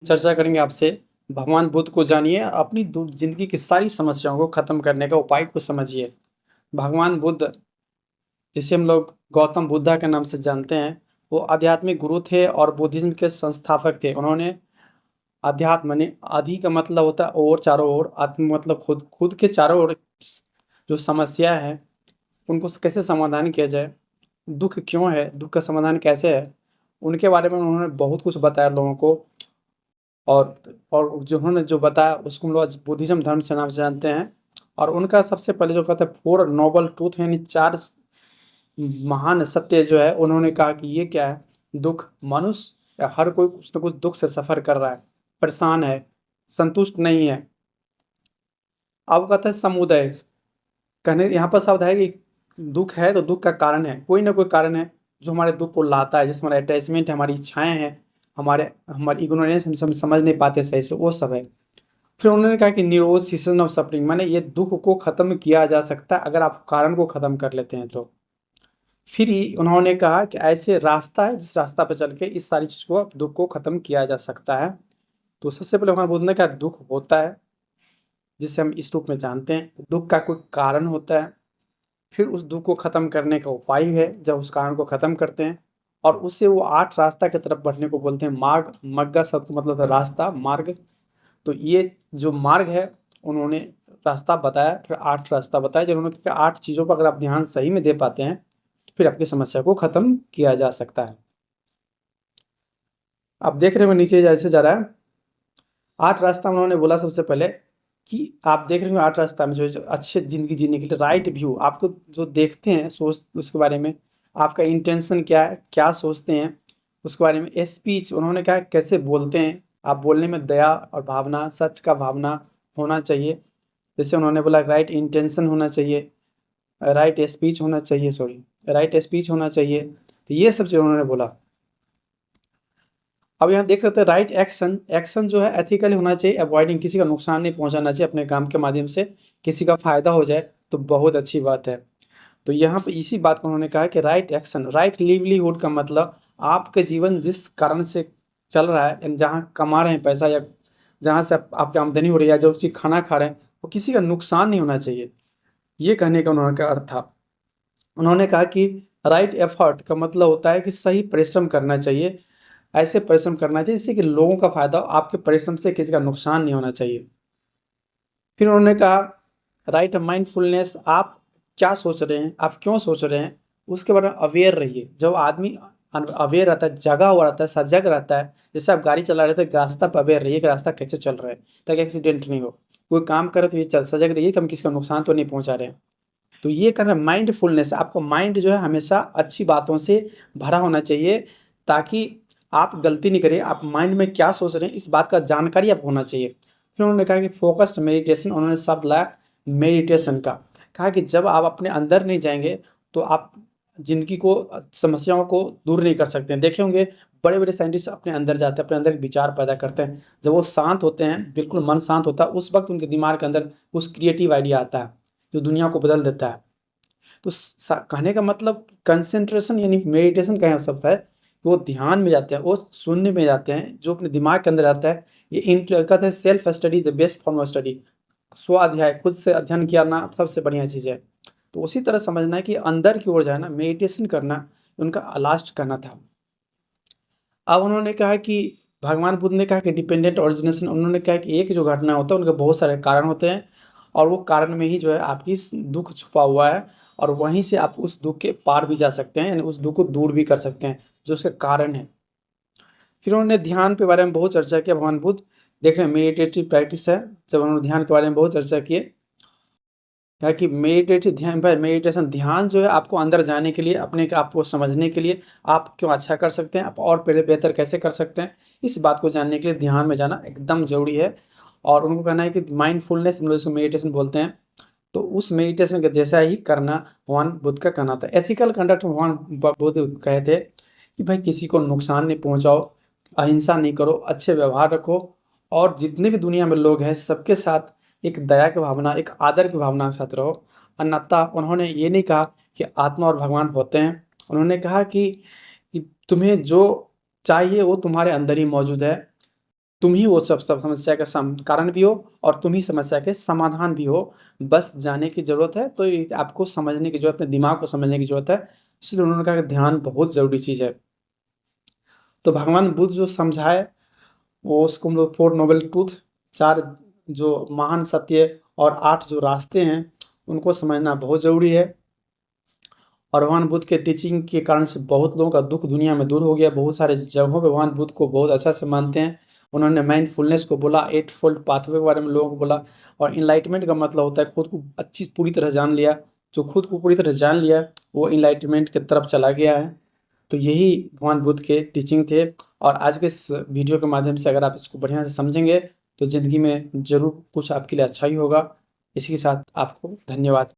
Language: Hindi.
चर्चा करेंगे आपसे। भगवान बुद्ध को जानिए, अपनी जिंदगी की सारी समस्याओं को खत्म करने का उपाय को समझिए। भगवान बुद्ध, जिसे हम लोग गौतम बुद्धा के नाम से जानते हैं, वो आध्यात्मिक गुरु थे और बुद्धिज्म के संस्थापक थे। उन्होंने अध्यात्म माने आदि का मतलब होता है और, चारों ओर, आत्म मतलब खुद, खुद के चारों ओर जो समस्या है उनको कैसे समाधान किया जाए, दुख क्यों है, दुख का समाधान कैसे है, उनके बारे में उन्होंने बहुत कुछ बताया लोगों को। और जो उन्होंने जो बताया उसको हम लोग आज बुद्धिज्म धर्म से नाम से जानते हैं। और उनका सबसे पहले जो कहता है फोर नोबल ट्रूथ, यानी चार महान सत्य जो है, उन्होंने कहा कि ये क्या है, दुख। मनुष्य या हर कोई कुछ ना कुछ दुख से सफर कर रहा है, परेशान है, संतुष्ट नहीं है। अब कहता है समुदय, कहने यहाँ पर शब्द है कि दुख है तो दुख का कारण है, कोई ना कोई कारण है जो हमारे दुख को लाता है, जिसमें हमारा अटैचमेंट है, हमारी इच्छाएं हैं, हमारी इग्नोरेंस, हम समझ नहीं पाते सही से, वो सब है। फिर उन्होंने कहा कि निरोध सीजन ऑफ सफरिंग, माने ये दुख को खत्म किया जा सकता है अगर आप कारण को खत्म कर लेते हैं तो। फिर उन्होंने कहा कि ऐसे रास्ता है जिस रास्ता पर चल के इस सारी चीज को, दुख को खत्म किया जा सकता है। तो सबसे पहले भगवान बुद्ध ने कहा दुख होता है, जिसे हम इस रूप में जानते हैं, दुख का कोई कारण होता है, फिर उस दुख को खत्म करने का उपाय है जब उस कारण को खत्म करते हैं, और उससे वो 8 रास्ता की तरफ बढ़ने को बोलते हैं। मार्ग, मग्गा शब्द का मतलब था रास्ता, मार्ग। तो ये जो मार्ग है, उन्होंने रास्ता बताया, फिर 8 रास्ता बताया, जब उन्होंने कहा 8 चीज़ों पर अगर आप ध्यान सही में दे पाते हैं तो फिर आपकी समस्या को खत्म किया जा सकता है। आप देख रहे हो नीचे जैसे जा रहा है 8 रास्ता उन्होंने बोला सबसे पहले कि आप देख रहे हो 8 रास्ता में जो अच्छे ज़िंदगी जीने के लिए राइट व्यू, आपको जो देखते हैं सोच उसके बारे में, आपका इंटेंशन क्या है, क्या सोचते हैं उसके बारे में। स्पीच, उन्होंने कहा कैसे बोलते हैं, आप बोलने में दया और भावना, सच का भावना होना चाहिए। जैसे उन्होंने बोला राइट इंटेंशन होना चाहिए, राइट स्पीच होना चाहिए, सॉरी, राइट स्पीच होना चाहिए। तो ये सब जो उन्होंने बोला। अब यहाँ देख सकते हैं राइट एक्शन, एक्शन जो है एथिकली होना चाहिए, अवॉइडिंग, किसी का नुकसान नहीं पहुंचाना चाहिए, अपने काम के माध्यम से किसी का फायदा हो जाए तो बहुत अच्छी बात है। तो यहाँ पे इसी बात को उन्होंने कहा कि राइट एक्शन, राइट लिवलीहुड का मतलब आपके जीवन जिस कारण से चल रहा है, यानी जहाँ कमा रहे हैं पैसा, या जहाँ से आपकी आमदनी हो रही है, या जो चीज़ खाना खा रहे हैं, वो किसी का नुकसान नहीं होना चाहिए। ये कहने का उन्होंने का अर्थ था। उन्होंने कहा कि राइट एफर्ट का मतलब होता है कि सही परिश्रम करना चाहिए, ऐसे परिश्रम करना चाहिए जिससे कि लोगों का फायदा हो, आपके परिश्रम से किसी का नुकसान नहीं होना चाहिए। फिर उन्होंने कहा राइट माइंडफुलनेस, आप क्या सोच रहे हैं, आप क्यों सोच रहे हैं, उसके बारे में अवेयर रहिए। जब आदमी अवेयर रहता है, जगा हुआ रहता है, सजग रहता है, जैसे आप गाड़ी चला रहे थे, रास्ता पर अवेयर रहिए कि रास्ता कैसे चल रहा है ताकि एक्सीडेंट नहीं हो। कोई काम करे तो ये सजग रहिए कि हम किसी का नुकसान तो नहीं पहुंचा रहे हैं। तो ये करना माइंडफुलनेस, आपका माइंड जो है हमेशा अच्छी बातों से भरा होना चाहिए, ताकि आप गलती नहीं करें। आप माइंड में क्या सोच रहे हैं इस बात का जानकारी आपको होना चाहिए। फिर उन्होंने कहा कि फोकस्ड मेडिटेशन, उन्होंने शब्द लाया मेडिटेशन का। कहा कि जब आप अपने अंदर नहीं जाएंगे तो आप जिंदगी को, समस्याओं को दूर नहीं कर सकते हैं। देखे होंगे बड़े बड़े साइंटिस्ट अपने अंदर जाते हैं, अपने अंदर विचार पैदा करते हैं, जब वो शांत होते हैं, बिल्कुल मन शांत होता है, उस वक्त उनके दिमाग के अंदर उस क्रिएटिव आइडिया आता है जो दुनिया को बदल देता है। तो कहने का मतलब कंसंट्रेशन यानी मेडिटेशन का यहाँ शब्द है कि वो ध्यान में जाते हैं, वो शून्य में जाते हैं, जो अपने दिमाग के अंदर आता है। ये कहते हैं self study the best form of study, स्व अध्याय, खुद से अध्ययन करना सबसे बढ़िया चीज़ है। तो उसी तरह समझना है कि अंदर की ओर जाना, मेडिटेशन करना उनका लास्ट कहना था। अब उन्होंने कहा कि भगवान बुद्ध ने कहा कि डिपेंडेंट ओरिजिनेशन, उन्होंने कहा कि एक जो घटना होता है उनके बहुत सारे कारण होते हैं, और वो कारण में ही जो है आपकी दुख छुपा हुआ है, और वहीं से आप उस दुख के पार भी जा सकते हैं, यानी उस दुख को दूर भी कर सकते हैं जो उसके कारण है। फिर उन्होंने ध्यान के बारे में बहुत चर्चा किया। भगवान बुद्ध देख रहे हैं मेडिटेटिव प्रैक्टिस है, जब उन्होंने ध्यान के बारे में बहुत चर्चा किए, क्या कि मेडिटेटिव ध्यान, भाई मेडिटेशन, ध्यान जो है आपको अंदर जाने के लिए, अपने आप को समझने के लिए, आप क्यों अच्छा कर सकते हैं, आप और पहले बेहतर कैसे कर सकते हैं, इस बात को जानने के लिए ध्यान में जाना एकदम जरूरी है। और उनको कहना है कि माइंडफुलनेस, हम लोग इसको मेडिटेशन बोलते हैं, तो उस मेडिटेशन के जैसा ही करना भगवान बुद्ध का कहना था। एथिकल कंडक्ट भगवान बुद्ध कहे थे कि भाई किसी को नुकसान नहीं पहुंचाओ, अहिंसा नहीं करो, अच्छे व्यवहार रखो, और जितने भी दुनिया में लोग हैं सबके साथ एक दया की भावना, एक आदर की भावना के साथ रहो। अन्यथा उन्होंने ये नहीं कहा कि आत्मा और भगवान होते हैं, उन्होंने कहा कि तुम्हें जो चाहिए वो तुम्हारे अंदर ही मौजूद है। तुम ही वो सब समस्या का कारण भी हो और तुम ही समस्या के समाधान भी हो। बस जाने की ज़रूरत है, तो ये आपको समझने की ज़रूरत, अपने दिमाग को समझने की ज़रूरत है। इसलिए उन्होंने कहा कि ध्यान बहुत ज़रूरी चीज़ है। तो भगवान बुद्ध जो समझाए वो उसको हम लोग 4 नोबल ट्रूथ, 4 जो महान सत्य और 8 जो रास्ते हैं उनको समझना बहुत ज़रूरी है। और भगवान बुद्ध के टीचिंग के कारण से बहुत लोगों का दुख दुनिया में दूर हो गया। बहुत सारे जगहों पे भगवान बुद्ध को बहुत अच्छा से मानते हैं। उन्होंने माइंडफुलनेस को बोला, 8 फोल्ड पाथवे के बारे में लोगों को बोला। और इनलाइटमेंट का मतलब होता है खुद को अच्छी पूरी तरह जान लिया। जो खुद को पूरी तरह जान लिया वो इनलाइटमेंट की तरफ चला गया है। तो यही भगवान बुद्ध के टीचिंग थे। और आज के इस वीडियो के माध्यम से अगर आप इसको बढ़िया से समझेंगे तो ज़िंदगी में ज़रूर कुछ आपके लिए अच्छा ही होगा। इसी के साथ आपको धन्यवाद।